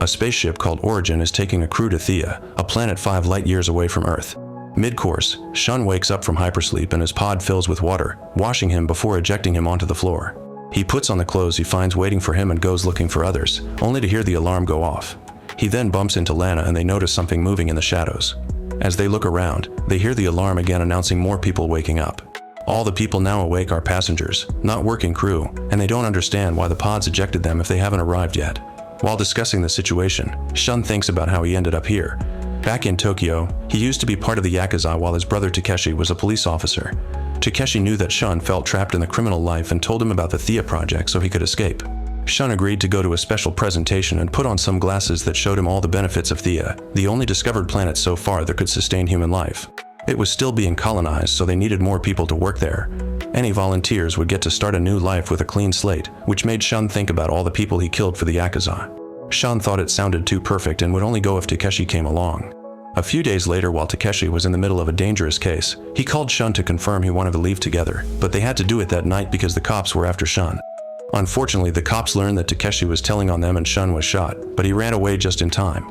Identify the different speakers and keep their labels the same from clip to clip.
Speaker 1: A spaceship called Origin is taking a crew to Thea, a planet 5 light years away from Earth. Mid-course, Shun wakes up from hypersleep and his pod fills with water, washing him before ejecting him onto the floor. He puts on the clothes he finds waiting for him and goes looking for others, only to hear the alarm go off. He then bumps into Lana and they notice something moving in the shadows. As they look around, they hear the alarm again announcing more people waking up. All the people now awake are passengers, not working crew, and they don't understand why the pods ejected them if they haven't arrived yet. While discussing the situation, Shun thinks about how he ended up here. Back in Tokyo, he used to be part of the Yakuza while his brother Takeshi was a police officer. Takeshi knew that Shun felt trapped in the criminal life and told him about the Thea project so he could escape. Shun agreed to go to a special presentation and put on some glasses that showed him all the benefits of Thea, the only discovered planet so far that could sustain human life. It was still being colonized, so they needed more people to work there. Any volunteers would get to start a new life with a clean slate, which made Shun think about all the people he killed for the Yakuza. Shun thought it sounded too perfect and would only go if Takeshi came along. A few days later, while Takeshi was in the middle of a dangerous case, he called Shun to confirm he wanted to leave together, but they had to do it that night because the cops were after Shun. Unfortunately, the cops learned that Takeshi was telling on them and Shun was shot, but he ran away just in time.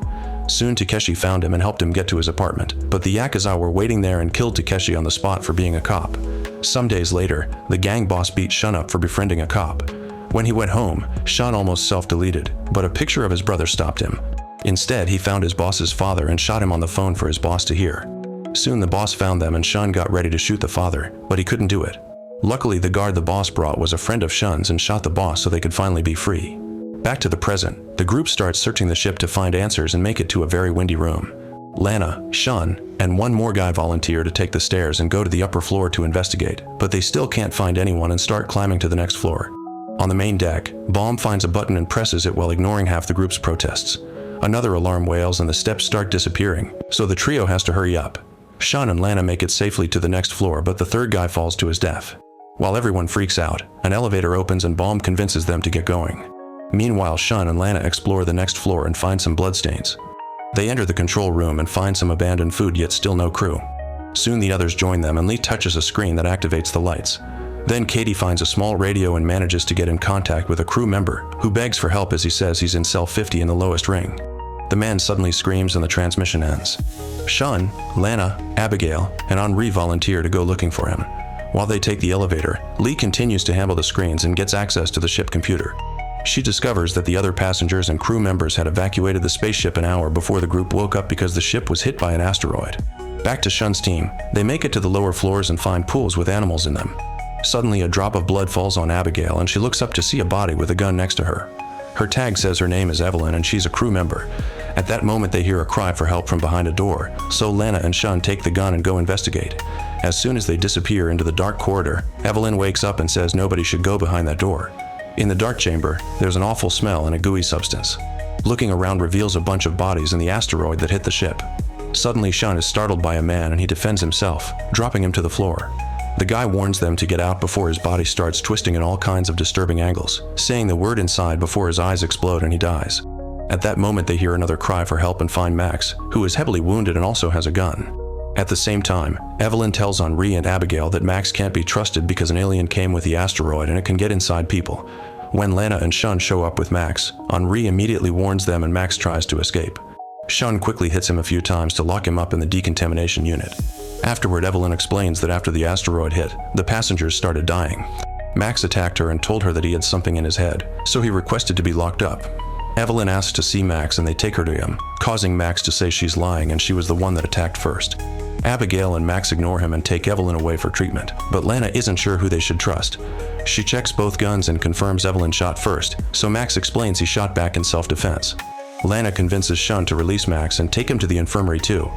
Speaker 1: Soon Takeshi found him and helped him get to his apartment, but the Yakuza were waiting there and killed Takeshi on the spot for being a cop. Some days later, the gang boss beat Shun up for befriending a cop. When he went home, Shun almost self-deleted, but a picture of his brother stopped him. Instead, he found his boss's father and shot him on the phone for his boss to hear. Soon the boss found them and Shun got ready to shoot the father, but he couldn't do it. Luckily, the guard the boss brought was a friend of Shun's and shot the boss so they could finally be free. Back to the present, the group starts searching the ship to find answers and make it to a very windy room. Lana, Shun, and one more guy volunteer to take the stairs and go to the upper floor to investigate, but they still can't find anyone and start climbing to the next floor. On the main deck, Baum finds a button and presses it while ignoring half the group's protests. Another alarm wails and the steps start disappearing, so the trio has to hurry up. Shun and Lana make it safely to the next floor, but the third guy falls to his death. While everyone freaks out, an elevator opens and Baum convinces them to get going. Meanwhile, Shun and Lana explore the next floor and find some bloodstains. They enter the control room and find some abandoned food, yet still no crew. Soon the others join them and Lee touches a screen that activates the lights. Then Katie finds a small radio and manages to get in contact with a crew member, who begs for help as he says he's in cell 50 in the lowest ring. The man suddenly screams and the transmission ends. Shun, Lana, Abigail, and Henri volunteer to go looking for him. While they take the elevator, Lee continues to handle the screens and gets access to the ship computer. She discovers that the other passengers and crew members had evacuated the spaceship an hour before the group woke up because the ship was hit by an asteroid. Back to Shun's team, they make it to the lower floors and find pools with animals in them. Suddenly, a drop of blood falls on Abigail and she looks up to see a body with a gun next to her. Her tag says her name is Evelyn and she's a crew member. At that moment, they hear a cry for help from behind a door, so Lana and Shun take the gun and go investigate. As soon as they disappear into the dark corridor, Evelyn wakes up and says nobody should go behind that door. In the dark chamber, there's an awful smell and a gooey substance. Looking around reveals a bunch of bodies and the asteroid that hit the ship. Suddenly, Shun is startled by a man and he defends himself, dropping him to the floor. The guy warns them to get out before his body starts twisting in all kinds of disturbing angles, saying the word inside before his eyes explode and he dies. At that moment, they hear another cry for help and find Max, who is heavily wounded and also has a gun. At the same time, Evelyn tells Henri and Abigail that Max can't be trusted because an alien came with the asteroid and it can get inside people. When Lana and Shun show up with Max, Henri immediately warns them and Max tries to escape. Shun quickly hits him a few times to lock him up in the decontamination unit. Afterward, Evelyn explains that after the asteroid hit, the passengers started dying. Max attacked her and told her that he had something in his head, so he requested to be locked up. Evelyn asks to see Max and they take her to him, causing Max to say she's lying and she was the one that attacked first. Abigail and Max ignore him and take Evelyn away for treatment, but Lana isn't sure who they should trust. She checks both guns and confirms Evelyn shot first, so Max explains he shot back in self-defense. Lana convinces Shun to release Max and take him to the infirmary too.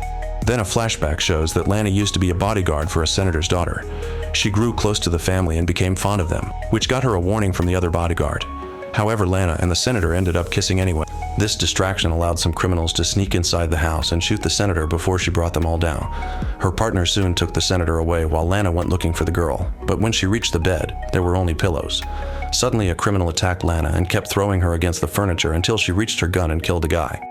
Speaker 1: Then a flashback shows that Lana used to be a bodyguard for a senator's daughter. She grew close to the family and became fond of them, which got her a warning from the other bodyguard. However, Lana and the senator ended up kissing anyway. This distraction allowed some criminals to sneak inside the house and shoot the senator before she brought them all down. Her partner soon took the senator away while Lana went looking for the girl, but when she reached the bed, there were only pillows. Suddenly, a criminal attacked Lana and kept throwing her against the furniture until she reached her gun and killed a guy.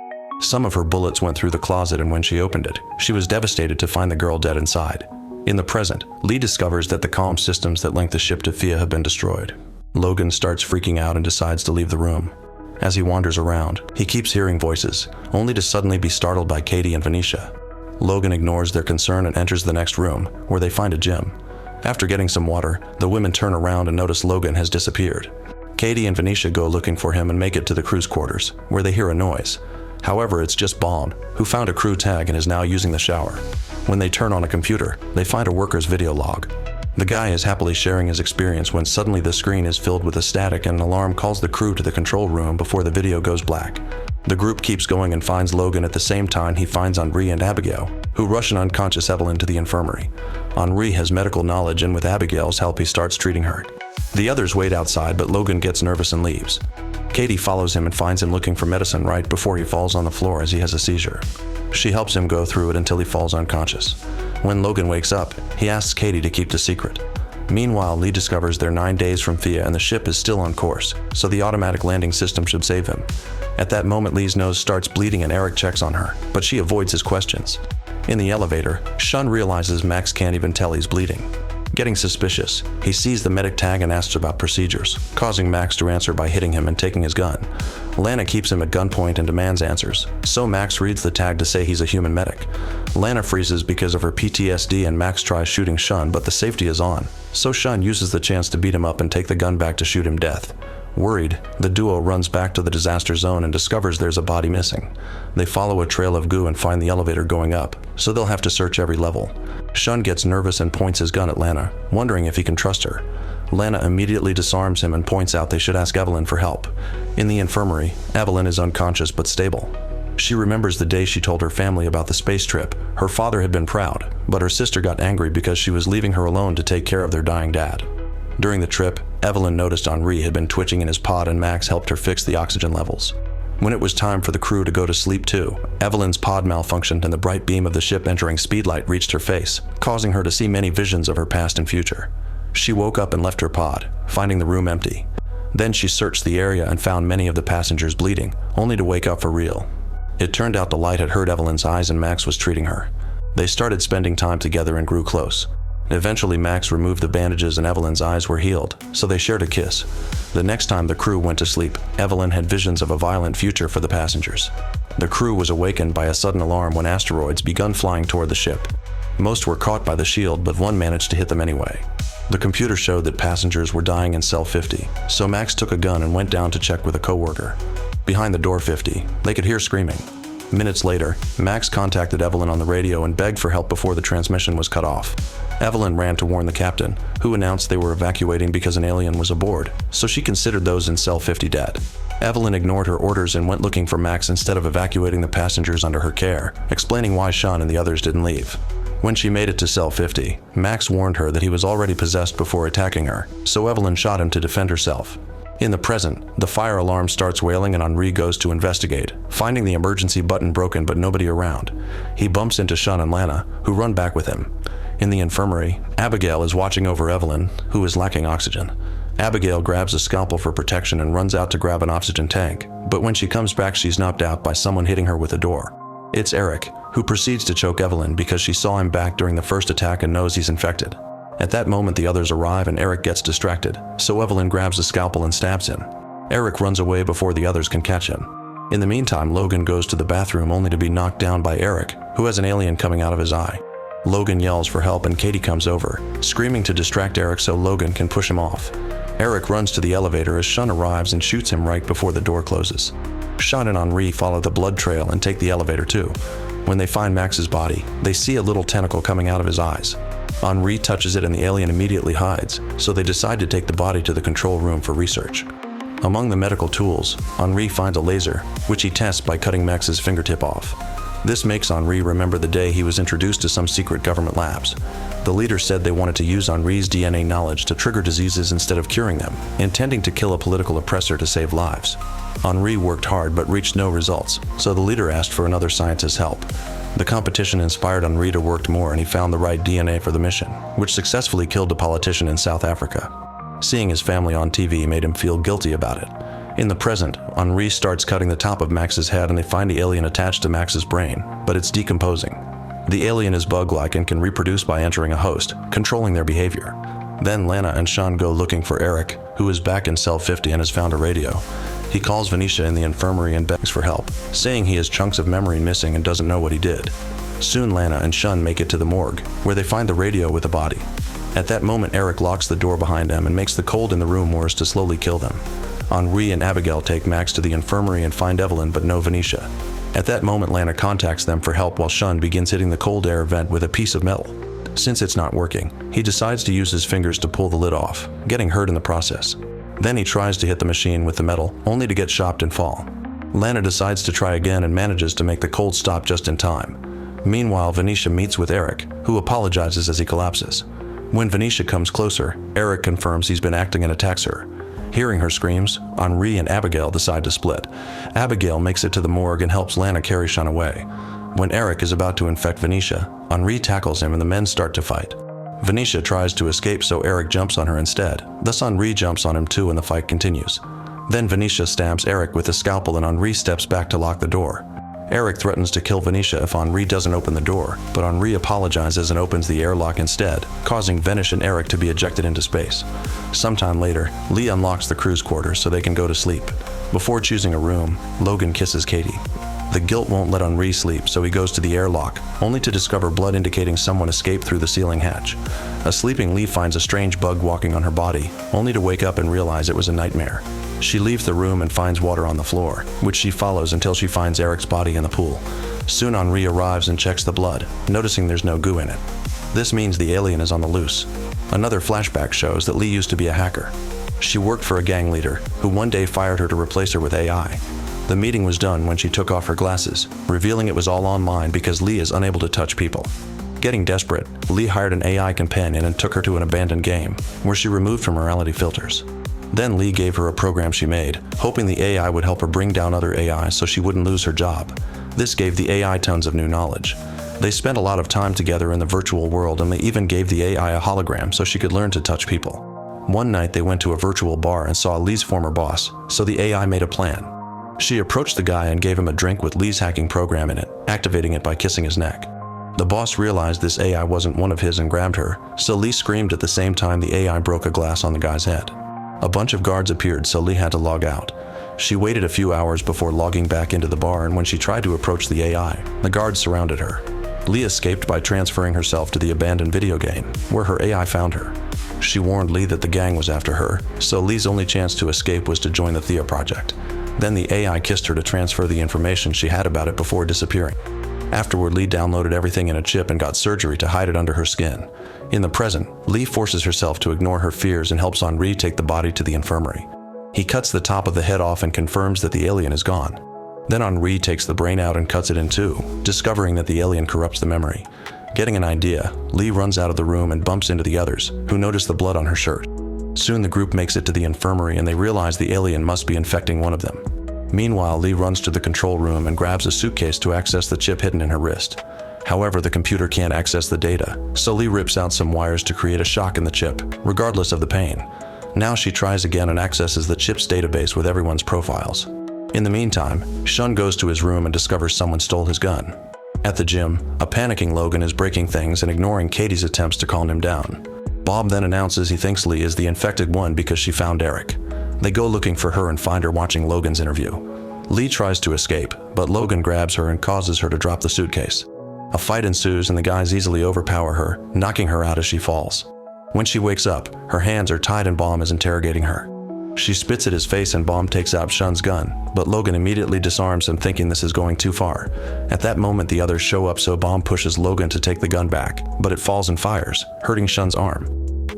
Speaker 1: Some of her bullets went through the closet, and when she opened it, she was devastated to find the girl dead inside. In the present, Lee discovers that the comm systems that link the ship to Thea have been destroyed. Logan starts freaking out and decides to leave the room. As he wanders around, he keeps hearing voices, only to suddenly be startled by Katie and Venetia. Logan ignores their concern and enters the next room, where they find a gym. After getting some water, the women turn around and notice Logan has disappeared. Katie and Venetia go looking for him and make it to the crew's quarters, where they hear a noise. However, it's just Bond, who found a crew tag and is now using the shower. When they turn on a computer, they find a worker's video log. The guy is happily sharing his experience when suddenly the screen is filled with a static and an alarm calls the crew to the control room before the video goes black. The group keeps going and finds Logan at the same time he finds Henri and Abigail, who rush an unconscious Evelyn to the infirmary. Henri has medical knowledge and with Abigail's help he starts treating her. The others wait outside, but Logan gets nervous and leaves. Katie follows him and finds him looking for medicine right before he falls on the floor as he has a seizure. She helps him go through it until he falls unconscious. When Logan wakes up, he asks Katie to keep the secret. Meanwhile, Lee discovers they're 9 days from Thea and the ship is still on course, so the automatic landing system should save him. At that moment, Lee's nose starts bleeding and Eric checks on her, but she avoids his questions. In the elevator, Shun realizes Max can't even tell he's bleeding. Getting suspicious, he sees the medic tag and asks about procedures, causing Max to answer by hitting him and taking his gun. Lana keeps him at gunpoint and demands answers, so Max reads the tag to say he's a human medic. Lana freezes because of her PTSD and Max tries shooting Shun, but the safety is on, so Shun uses the chance to beat him up and take the gun back to shoot him death. Worried, the duo runs back to the disaster zone and discovers there's a body missing. They follow a trail of goo and find the elevator going up, so they'll have to search every level. Shun gets nervous and points his gun at Lana, wondering if he can trust her. Lana immediately disarms him and points out they should ask Evelyn for help. In the infirmary, Evelyn is unconscious but stable. She remembers the day she told her family about the space trip. Her father had been proud, but her sister got angry because she was leaving her alone to take care of their dying dad. During the trip, Evelyn noticed Henri had been twitching in his pod and Max helped her fix the oxygen levels. When it was time for the crew to go to sleep too, Evelyn's pod malfunctioned and the bright beam of the ship entering speedlight reached her face, causing her to see many visions of her past and future. She woke up and left her pod, finding the room empty. Then she searched the area and found many of the passengers bleeding, only to wake up for real. It turned out the light had hurt Evelyn's eyes and Max was treating her. They started spending time together and grew close. Eventually, Max removed the bandages and Evelyn's eyes were healed, so they shared a kiss. The next time the crew went to sleep, Evelyn had visions of a violent future for the passengers. The crew was awakened by a sudden alarm when asteroids begun flying toward the ship. Most were caught by the shield, but one managed to hit them anyway. The computer showed that passengers were dying in cell 50, so Max took a gun and went down to check with a coworker. Behind the door 50, they could hear screaming. Minutes later, Max contacted Evelyn on the radio and begged for help before the transmission was cut off. Evelyn ran to warn the captain, who announced they were evacuating because an alien was aboard, so she considered those in cell 50 dead. Evelyn ignored her orders and went looking for Max instead of evacuating the passengers under her care, explaining why Sean and the others didn't leave. When she made it to cell 50, Max warned her that he was already possessed before attacking her, so Evelyn shot him to defend herself. In the present, the fire alarm starts wailing and Henri goes to investigate, finding the emergency button broken but nobody around. He bumps into Sean and Lana, who run back with him. In the infirmary, Abigail is watching over Evelyn, who is lacking oxygen. Abigail grabs a scalpel for protection and runs out to grab an oxygen tank, but when she comes back she's knocked out by someone hitting her with a door. It's Eric, who proceeds to choke Evelyn because she saw him back during the first attack and knows he's infected. At that moment the others arrive and Eric gets distracted, so Evelyn grabs the scalpel and stabs him. Eric runs away before the others can catch him. In the meantime, Logan goes to the bathroom only to be knocked down by Eric, who has an alien coming out of his eye. Logan yells for help and Katie comes over, screaming to distract Eric so Logan can push him off. Eric runs to the elevator as Shun arrives and shoots him right before the door closes. Shun and Henri follow the blood trail and take the elevator too. When they find Max's body, they see a little tentacle coming out of his eyes. Henri touches it and the alien immediately hides, so they decide to take the body to the control room for research. Among the medical tools, Henri finds a laser, which he tests by cutting Max's fingertip off. This makes Henri remember the day he was introduced to some secret government labs. The leader said they wanted to use Henri's DNA knowledge to trigger diseases instead of curing them, intending to kill a political oppressor to save lives. Henri worked hard but reached no results, so the leader asked for another scientist's help. The competition inspired Henri to work more and he found the right DNA for the mission, which successfully killed a politician in South Africa. Seeing his family on TV made him feel guilty about it. In the present, Henri starts cutting the top of Max's head and they find the alien attached to Max's brain, but it's decomposing. The alien is bug-like and can reproduce by entering a host, controlling their behavior. Then Lana and Sean go looking for Eric, who is back in cell 50 and has found a radio. He calls Venetia in the infirmary and begs for help, saying he has chunks of memory missing and doesn't know what he did. Soon Lana and Shun make it to the morgue, where they find the radio with a body. At that moment, Eric locks the door behind them and makes the cold in the room worse to slowly kill them. Henri and Abigail take Max to the infirmary and find Evelyn but no Venetia. At that moment, Lana contacts them for help while Shun begins hitting the cold air vent with a piece of metal. Since it's not working, he decides to use his fingers to pull the lid off, getting hurt in the process. Then he tries to hit the machine with the metal, only to get shocked and fall. Lana decides to try again and manages to make the cold stop just in time. Meanwhile, Venetia meets with Eric, who apologizes as he collapses. When Venetia comes closer, Eric confirms he's been acting and attacks her. Hearing her screams, Henri and Abigail decide to split. Abigail makes it to the morgue and helps Lana carry Shun away. When Eric is about to infect Venetia, Henri tackles him and the men start to fight. Venetia tries to escape, so Eric jumps on her instead. Thus Henri jumps on him too and the fight continues. Then Venetia stabs Eric with a scalpel and Henri steps back to lock the door. Eric threatens to kill Venetia if Henri doesn't open the door, but Henri apologizes and opens the airlock instead, causing Venetia and Eric to be ejected into space. Sometime later, Lee unlocks the crew's quarters so they can go to sleep. Before choosing a room, Logan kisses Katie. The guilt won't let Henri sleep, so he goes to the airlock, only to discover blood indicating someone escaped through the ceiling hatch. A sleeping Lee finds a strange bug walking on her body, only to wake up and realize it was a nightmare. She leaves the room and finds water on the floor, which she follows until she finds Eric's body in the pool. Soon Henri arrives and checks the blood, noticing there's no goo in it. This means the alien is on the loose. Another flashback shows that Lee used to be a hacker. She worked for a gang leader, who one day fired her to replace her with AI. The meeting was done when she took off her glasses, revealing it was all online because Lee is unable to touch people. Getting desperate, Lee hired an AI companion and took her to an abandoned game, where she removed her morality filters. Then Lee gave her a program she made, hoping the AI would help her bring down other AI so she wouldn't lose her job. This gave the AI tons of new knowledge. They spent a lot of time together in the virtual world, and they even gave the AI a hologram so she could learn to touch people. One night they went to a virtual bar and saw Lee's former boss, so the AI made a plan. She approached the guy and gave him a drink with Lee's hacking program in it, activating it by kissing his neck. The boss realized this AI wasn't one of his and grabbed her, so Lee screamed at the same time the AI broke a glass on the guy's head. A bunch of guards appeared, so Lee had to log out. She waited a few hours before logging back into the bar, and when she tried to approach the AI, the guards surrounded her. Lee escaped by transferring herself to the abandoned video game, where her AI found her. She warned Lee that the gang was after her, so Lee's only chance to escape was to join the Thea project. Then the AI kissed her to transfer the information she had about it before disappearing. Afterward, Lee downloaded everything in a chip and got surgery to hide it under her skin. In the present, Lee forces herself to ignore her fears and helps Henri take the body to the infirmary. He cuts the top of the head off and confirms that the alien is gone. Then Henri takes the brain out and cuts it in two, discovering that the alien corrupts the memory. Getting an idea, Lee runs out of the room and bumps into the others, who notice the blood on her shirt. Soon the group makes it to the infirmary and they realize the alien must be infecting one of them. Meanwhile, Lee runs to the control room and grabs a suitcase to access the chip hidden in her wrist. However, the computer can't access the data, so Lee rips out some wires to create a shock in the chip, regardless of the pain. Now she tries again and accesses the chip's database with everyone's profiles. In the meantime, Shun goes to his room and discovers someone stole his gun. At the gym, a panicking Logan is breaking things and ignoring Katie's attempts to calm him down. Bob then announces he thinks Lee is the infected one because she found Eric. They go looking for her and find her watching Logan's interview. Lee tries to escape, but Logan grabs her and causes her to drop the suitcase. A fight ensues and the guys easily overpower her, knocking her out as she falls. When she wakes up, her hands are tied and Baum is interrogating her. She spits at his face and Baum takes out Shun's gun, but Logan immediately disarms him, thinking this is going too far. At that moment, the others show up, so Baum pushes Logan to take the gun back, but it falls and fires, hurting Shun's arm.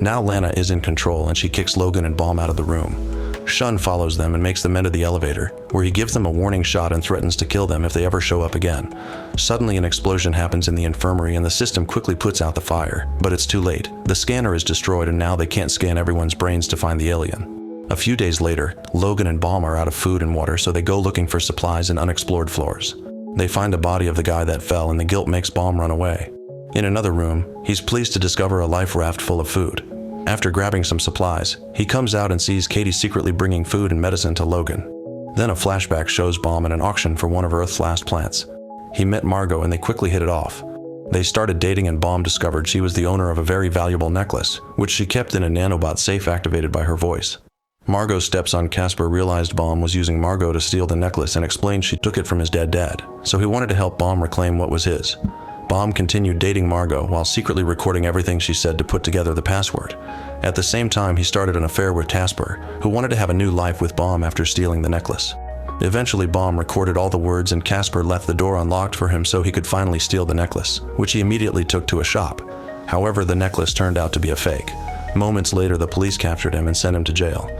Speaker 1: Now Lana is in control and she kicks Logan and Baum out of the room. Shun follows them and makes them enter the elevator, where he gives them a warning shot and threatens to kill them if they ever show up again. Suddenly an explosion happens in the infirmary and the system quickly puts out the fire, but it's too late. The scanner is destroyed and now they can't scan everyone's brains to find the alien. A few days later, Logan and Baum are out of food and water, so they go looking for supplies in unexplored floors. They find the body of the guy that fell and the guilt makes Baum run away. In another room, he's pleased to discover a life raft full of food. After grabbing some supplies, he comes out and sees Katie secretly bringing food and medicine to Logan. Then a flashback shows Baum at an auction for one of Earth's last plants. He met Margot and they quickly hit it off. They started dating and Baum discovered she was the owner of a very valuable necklace, which she kept in a nanobot safe activated by her voice. Margot steps on Casper realized Baum was using Margot to steal the necklace and explained she took it from his dead dad, so he wanted to help Baum reclaim what was his. Baum continued dating Margot while secretly recording everything she said to put together the password. At the same time, he started an affair with Casper, who wanted to have a new life with Baum after stealing the necklace. Eventually, Baum recorded all the words and Casper left the door unlocked for him so he could finally steal the necklace, which he immediately took to a shop. However, the necklace turned out to be a fake. Moments later, the police captured him and sent him to jail.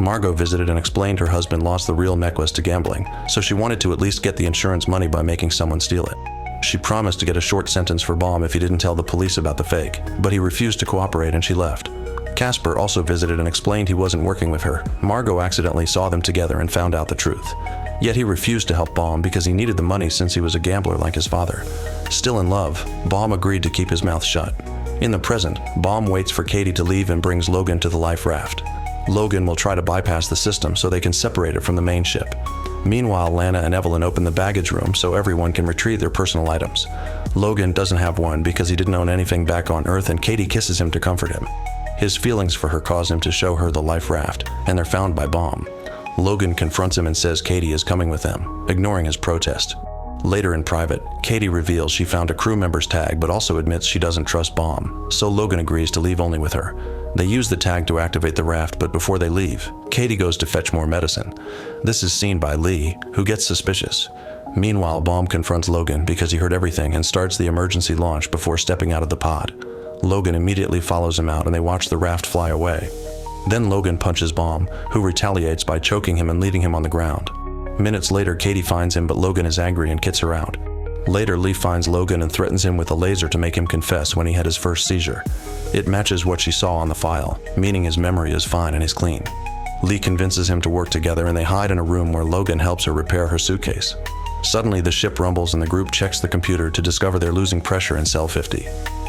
Speaker 1: Margot visited and explained her husband lost the real necklace to gambling, so she wanted to at least get the insurance money by making someone steal it. She promised to get a short sentence for Baum if he didn't tell the police about the fake, but he refused to cooperate and she left. Casper also visited and explained he wasn't working with her. Margot accidentally saw them together and found out the truth. Yet he refused to help Baum because he needed the money since he was a gambler like his father. Still in love, Baum agreed to keep his mouth shut. In the present, Baum waits for Katie to leave and brings Logan to the life raft. Logan will try to bypass the system so they can separate it from the main ship. Meanwhile, Lana and Evelyn open the baggage room so everyone can retrieve their personal items. Logan doesn't have one because he didn't own anything back on Earth, and Katie kisses him to comfort him. His feelings for her cause him to show her the life raft, and they're found by Baum. Logan confronts him and says Katie is coming with them, ignoring his protest. Later in private, Katie reveals she found a crew member's tag but also admits she doesn't trust Baum, so Logan agrees to leave only with her. They use the tag to activate the raft, but before they leave, Katie goes to fetch more medicine. This is seen by Lee, who gets suspicious. Meanwhile, Baum confronts Logan because he heard everything and starts the emergency launch before stepping out of the pod. Logan immediately follows him out and they watch the raft fly away. Then Logan punches Baum, who retaliates by choking him and leaving him on the ground. Minutes later, Katie finds him, but Logan is angry and kicks her out. Later, Lee finds Logan and threatens him with a laser to make him confess when he had his first seizure. It matches what she saw on the file, meaning his memory is fine and he's clean. Lee convinces him to work together and they hide in a room where Logan helps her repair her suitcase. Suddenly, the ship rumbles and the group checks the computer to discover they're losing pressure in cell 50.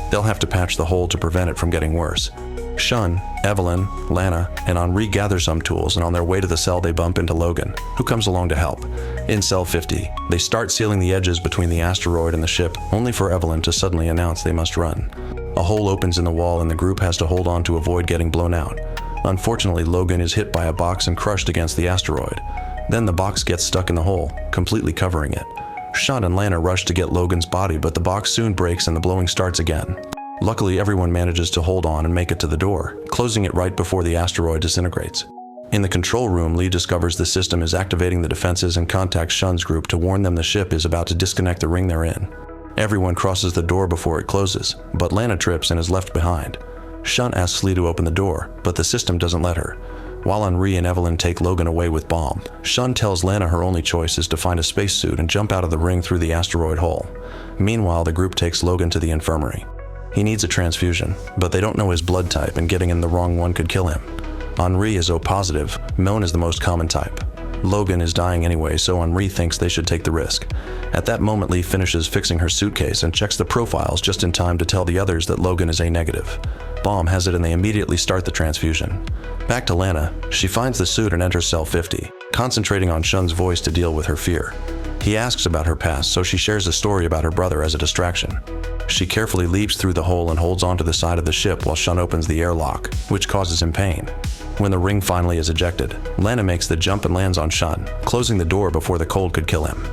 Speaker 1: They'll have to patch the hole to prevent it from getting worse. Shun, Evelyn, Lana, and Henri gather some tools, and on their way to the cell they bump into Logan, who comes along to help. In cell 50, they start sealing the edges between the asteroid and the ship, only for Evelyn to suddenly announce they must run. A hole opens in the wall and the group has to hold on to avoid getting blown out. Unfortunately, Logan is hit by a box and crushed against the asteroid. Then the box gets stuck in the hole, completely covering it. Shun and Lana rush to get Logan's body, but the box soon breaks and the blowing starts again. Luckily, everyone manages to hold on and make it to the door, closing it right before the asteroid disintegrates. In the control room, Lee discovers the system is activating the defenses and contacts Shun's group to warn them the ship is about to disconnect the ring they're in. Everyone crosses the door before it closes, but Lana trips and is left behind. Shun asks Lee to open the door, but the system doesn't let her. While Henri and Evelyn take Logan away with Baum, Shun tells Lana her only choice is to find a spacesuit and jump out of the ring through the asteroid hole. Meanwhile, the group takes Logan to the infirmary. He needs a transfusion, but they don't know his blood type and getting in the wrong one could kill him. Henri is O positive, known as the most common type. Logan is dying anyway, so Henri thinks they should take the risk. At that moment, Lee finishes fixing her suitcase and checks the profiles just in time to tell the others that Logan is A negative. Baum has it and they immediately start the transfusion. Back to Lana, she finds the suit and enters cell 50, concentrating on Shun's voice to deal with her fear. He asks about her past, so she shares a story about her brother as a distraction. She carefully leaps through the hole and holds onto the side of the ship while Shun opens the airlock, which causes him pain. When the ring finally is ejected, Lana makes the jump and lands on Shun, closing the door before the cold could kill him.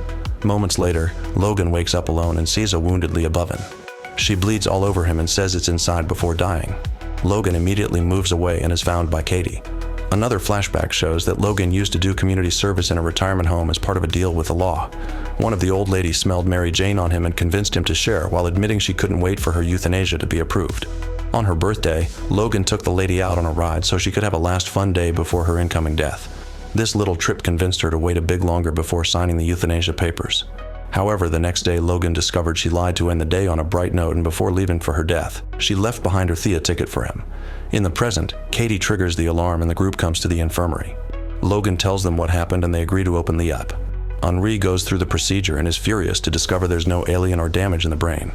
Speaker 1: Moments later, Logan wakes up alone and sees a wounded Lee above him. She bleeds all over him and says it's inside before dying. Logan immediately moves away and is found by Katie. Another flashback shows that Logan used to do community service in a retirement home as part of a deal with the law. One of the old ladies smelled Mary Jane on him and convinced him to share while admitting she couldn't wait for her euthanasia to be approved. On her birthday, Logan took the lady out on a ride so she could have a last fun day before her incoming death. This little trip convinced her to wait a bit longer before signing the euthanasia papers. However, the next day Logan discovered she lied to end the day on a bright note, and before leaving for her death, she left behind her Thea ticket for him. In the present, Katie triggers the alarm and the group comes to the infirmary. Logan tells them what happened and they agree to open Lee up. Henri goes through the procedure and is furious to discover there's no alien or damage in the brain.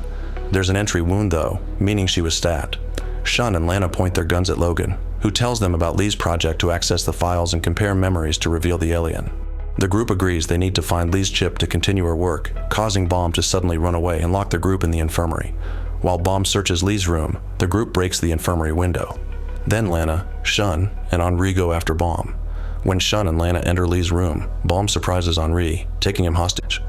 Speaker 1: There's an entry wound though, meaning she was stabbed. Shun and Lana point their guns at Logan, who tells them about Lee's project to access the files and compare memories to reveal the alien. The group agrees they need to find Lee's chip to continue her work, causing Baum to suddenly run away and lock their group in the infirmary. While Baum searches Lee's room, the group breaks the infirmary window. Then Lana, Shun, and Henri go after Baum. When Shun and Lana enter Lee's room, Baum surprises Henri, taking him hostage.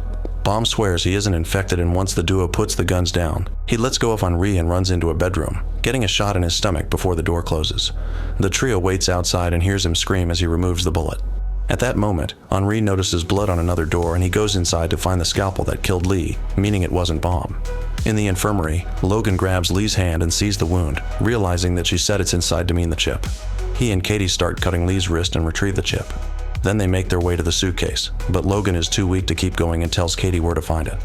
Speaker 1: Baum swears he isn't infected, and once the duo puts the guns down, he lets go of Henri and runs into a bedroom, getting a shot in his stomach before the door closes. The trio waits outside and hears him scream as he removes the bullet. At that moment, Henri notices blood on another door and he goes inside to find the scalpel that killed Lee, meaning it wasn't Baum. In the infirmary, Logan grabs Lee's hand and sees the wound, realizing that she said it's inside to mean the chip. He and Katie start cutting Lee's wrist and retrieve the chip. Then they make their way to the suitcase, but Logan is too weak to keep going and tells Katie where to find it.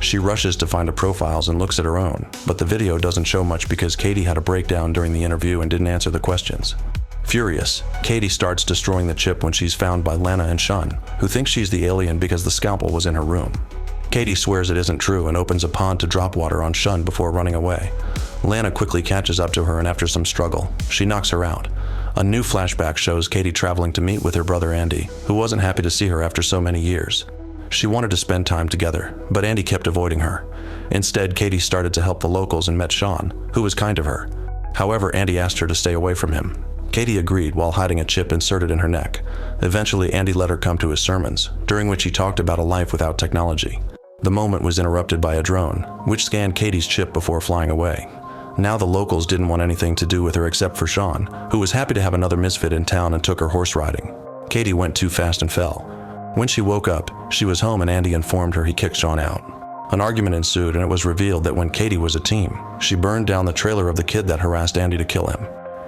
Speaker 1: She rushes to find the profiles and looks at her own, but the video doesn't show much because Katie had a breakdown during the interview and didn't answer the questions. Furious, Katie starts destroying the chip when she's found by Lana and Shun, who think she's the alien because the scalpel was in her room. Katie swears it isn't true and opens a pond to drop water on Shun before running away. Lana quickly catches up to her, and after some struggle, she knocks her out. A new flashback shows Katie traveling to meet with her brother Andy, who wasn't happy to see her after so many years. She wanted to spend time together, but Andy kept avoiding her. Instead, Katie started to help the locals and met Sean, who was kind to her. However, Andy asked her to stay away from him. Katie agreed while hiding a chip inserted in her neck. Eventually, Andy let her come to his sermons, during which he talked about a life without technology. The moment was interrupted by a drone, which scanned Katie's chip before flying away. Now the locals didn't want anything to do with her except for Sean, who was happy to have another misfit in town and took her horse riding. Katie went too fast and fell. When she woke up, she was home and Andy informed her he kicked Sean out. An argument ensued, and it was revealed that when Katie was a teen, she burned down the trailer of the kid that harassed Andy to kill him.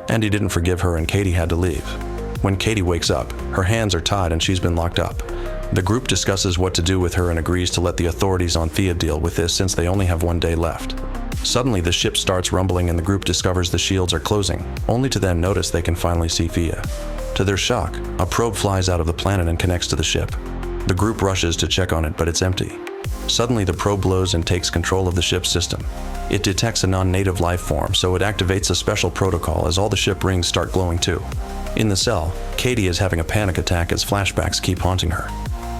Speaker 1: Andy didn't forgive her and Katie had to leave. When Katie wakes up, her hands are tied and she's been locked up. The group discusses what to do with her and agrees to let the authorities on Thea deal with this since they only have one day left. Suddenly, the ship starts rumbling and the group discovers the shields are closing, only to then notice they can finally see Thea. To their shock, a probe flies out of the planet and connects to the ship. The group rushes to check on it, but it's empty. Suddenly, the probe blows and takes control of the ship's system. It detects a non-native life form, so it activates a special protocol as all the ship rings start glowing too. In the cell, Katie is having a panic attack as flashbacks keep haunting her.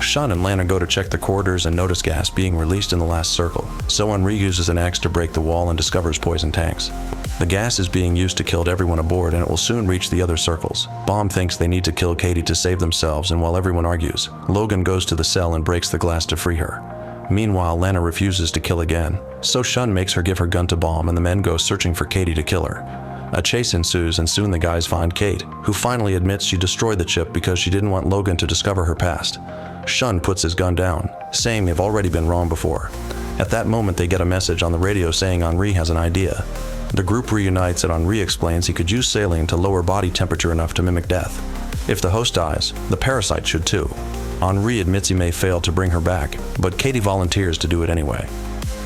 Speaker 1: Shun and Lana go to check the corridors and notice gas being released in the last circle, so Henri uses an axe to break the wall and discovers poison tanks. The gas is being used to kill everyone aboard and it will soon reach the other circles. Baum thinks they need to kill Katie to save themselves, and while everyone argues, Logan goes to the cell and breaks the glass to free her. Meanwhile, Lana refuses to kill again, so Shun makes her give her gun to Baum and the men go searching for Katie to kill her. A chase ensues and soon the guys find Kate, who finally admits she destroyed the chip because she didn't want Logan to discover her past. Shun puts his gun down, saying they've already been wrong before. At that moment, they get a message on the radio saying Henri has an idea. The group reunites and Henri explains he could use saline to lower body temperature enough to mimic death. If the host dies, the parasite should too. Henri admits he may fail to bring her back, but Katie volunteers to do it anyway.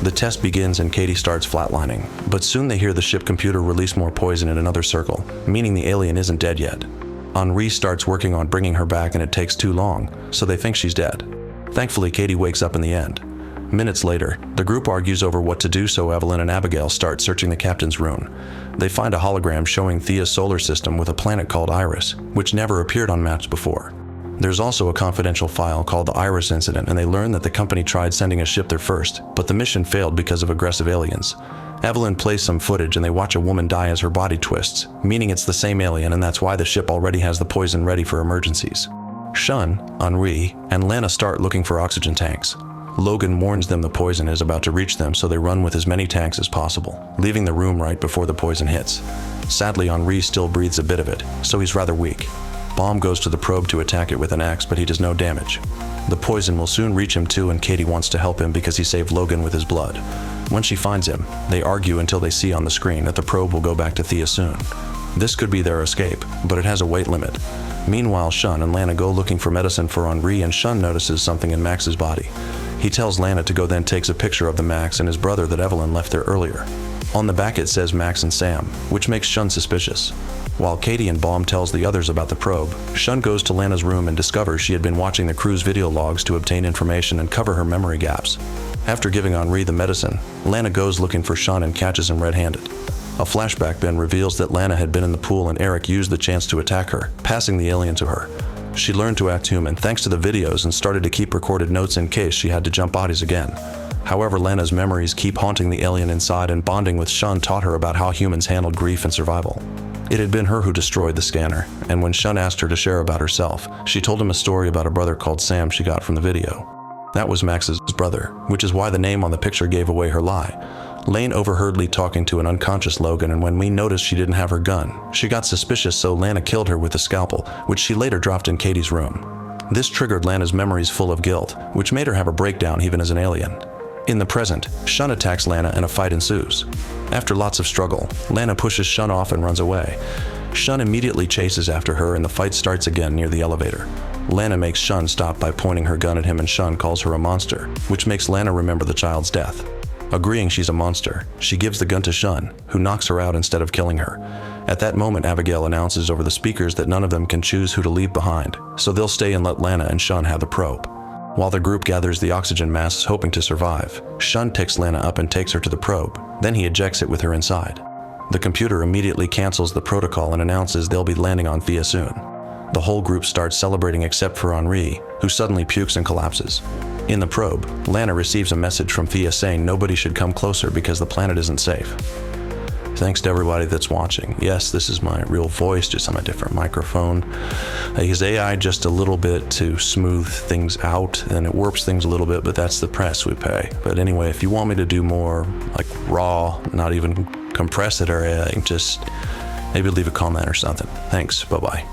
Speaker 1: The test begins and Katie starts flatlining, but soon they hear the ship computer release more poison in another circle, meaning the alien isn't dead yet. Henri starts working on bringing her back and it takes too long, so they think she's dead. Thankfully, Katie wakes up in the end. Minutes later, the group argues over what to do, so Evelyn and Abigail start searching the captain's rune. They find a hologram showing Thea's solar system with a planet called Iris, which never appeared on maps before. There's also a confidential file called the Iris Incident, and they learn that the company tried sending a ship there first, but the mission failed because of aggressive aliens. Evelyn plays some footage and they watch a woman die as her body twists, meaning it's the same alien, and that's why the ship already has the poison ready for emergencies. Shun, Henri, and Lana start looking for oxygen tanks. Logan warns them the poison is about to reach them, so they run with as many tanks as possible, leaving the room right before the poison hits. Sadly, Henri still breathes a bit of it, so he's rather weak. Baum goes to the probe to attack it with an axe, but he does no damage. The poison will soon reach him too, and Katie wants to help him because he saved Logan with his blood. When she finds him, they argue until they see on the screen that the probe will go back to Thea soon. This could be their escape, but it has a weight limit. Meanwhile, Shun and Lana go looking for medicine for Henri, and Shun notices something in Max's body. He tells Lana to go, then takes a picture of the Max and his brother that Evelyn left there earlier. On the back it says Max and Sam, which makes Shun suspicious. While Katie and Baum tells the others about the probe, Shun goes to Lana's room and discovers she had been watching the crew's video logs to obtain information and cover her memory gaps. After giving Henri the medicine, Lana goes looking for Shun and catches him red-handed. A flashback then reveals that Lana had been in the pool and Eric used the chance to attack her, passing the alien to her. She learned to act human thanks to the videos and started to keep recorded notes in case she had to jump bodies again. However, Lana's memories keep haunting the alien inside, and bonding with Shun taught her about how humans handled grief and survival. It had been her who destroyed the scanner, and when Shun asked her to share about herself, she told him a story about a brother called Sam she got from the video. That was Max's brother, which is why the name on the picture gave away her lie. Lane overheard Lee talking to an unconscious Logan, and when we noticed she didn't have her gun, she got suspicious, so Lana killed her with a scalpel, which she later dropped in Katie's room. This triggered Lana's memories full of guilt, which made her have a breakdown even as an alien. In the present, Shun attacks Lana and a fight ensues. After lots of struggle, Lana pushes Shun off and runs away. Shun immediately chases after her and the fight starts again near the elevator. Lana makes Shun stop by pointing her gun at him, and Shun calls her a monster, which makes Lana remember the child's death. Agreeing she's a monster, she gives the gun to Shun, who knocks her out instead of killing her. At that moment, Abigail announces over the speakers that none of them can choose who to leave behind, so they'll stay and let Lana and Shun have the probe. While the group gathers the oxygen masks hoping to survive, Shun picks Lana up and takes her to the probe, then he ejects it with her inside. The computer immediately cancels the protocol and announces they'll be landing on Thea soon. The whole group starts celebrating except for Henri, who suddenly pukes and collapses. In the probe, Lana receives a message from Thea saying nobody should come closer because the planet isn't safe. Thanks to everybody that's watching. Yes, this is my real voice, just on a different microphone. I use AI just a little bit to smooth things out, and it warps things a little bit, but that's the price we pay. But anyway, if you want me to do more like raw, not even compress it or anything, just maybe leave a comment or something. Thanks, bye-bye.